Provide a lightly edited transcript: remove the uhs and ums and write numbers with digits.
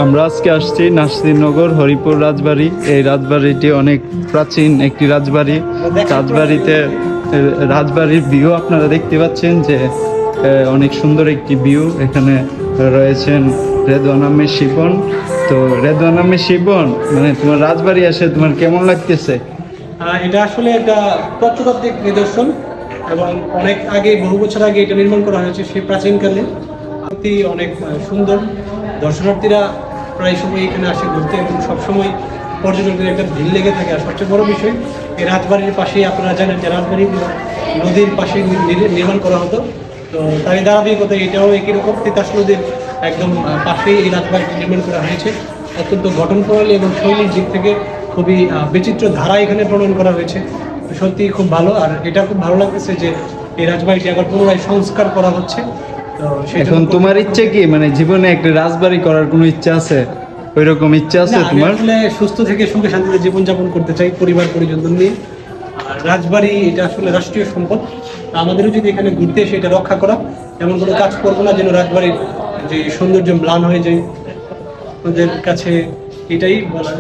আমরা আজকে আসছি নাসিরনগর হরিপুর রাজবাড়ি। এই রাজবাড়িটি অনেক প্রাচীন একটি রাজবাড়ি। রাজবাড়ির ভিউ আপনারা দেখতে পাচ্ছেন যে অনেক সুন্দর একটি ভিউ। এখানে রয়েছেন রেদওয়ান আহমেদ শিপন। তো রেদওয়ান আহমেদ শিপন, মানে তোমার রাজবাড়ি আসে তোমার কেমন লাগতেছে? এটা আসলে একটা প্রত্নতাত্ত্বিক নিদর্শন এবং অনেক আগে, বহু বছর আগে এটা নির্মাণ করা হয়েছে সেই প্রাচীনকালে। সত্যি অনেক সুন্দর। দর্শনার্থীরা প্রায় সময় এখানে আসে ঘুরতে এবং সবসময় পর্যটকদের একটা ভিড় লেগে থাকে। আর সবচেয়ে বড় বিষয়, এই রাজবাড়ির পাশেই আপনারা জানেন যে রাজবাড়ি নদীর পাশে নির্মাণ করা হতো। তো তাই ধারাবাহিকতা এটাও একই রকম, তিতাস নদীর একদম পাশেই এই রাজবাড়িটি নির্মাণ করা হয়েছে। অত্যন্ত গঠন প্রণালী এবং শৈলীর দিক থেকে খুবই বিচিত্র ধারা এখানে প্রণয়ন করা হয়েছে। সত্যি খুব ভালো। আর এটা খুব ভালো লাগতেছে যে এই রাজবাড়িটি আবার পুনরায় সংস্কার করা হচ্ছে। তো এখন তোমার ইচ্ছে কি, মানে জীবনে একটা রাজবাড়ি করার কোনো ইচ্ছা আছে? ওই রকম ইচ্ছা আছে তোমার? আসলে সুস্থ থেকে সুখে শান্তিতে জীবনযাপন করতে চাই পরিবার পরিজন নিয়ে। আর রাজবাড়ি এটা আসলে রাষ্ট্রীয় সম্পদ। আমাদেরও যদি এখানে ঘুরতে এসে এটা রক্ষা করা, এমন কোনো কাজ করবো না যেন রাজবাড়ির যে সৌন্দর্য ম্লান হয়ে যায়। ওদের কাছে এটাই বলা।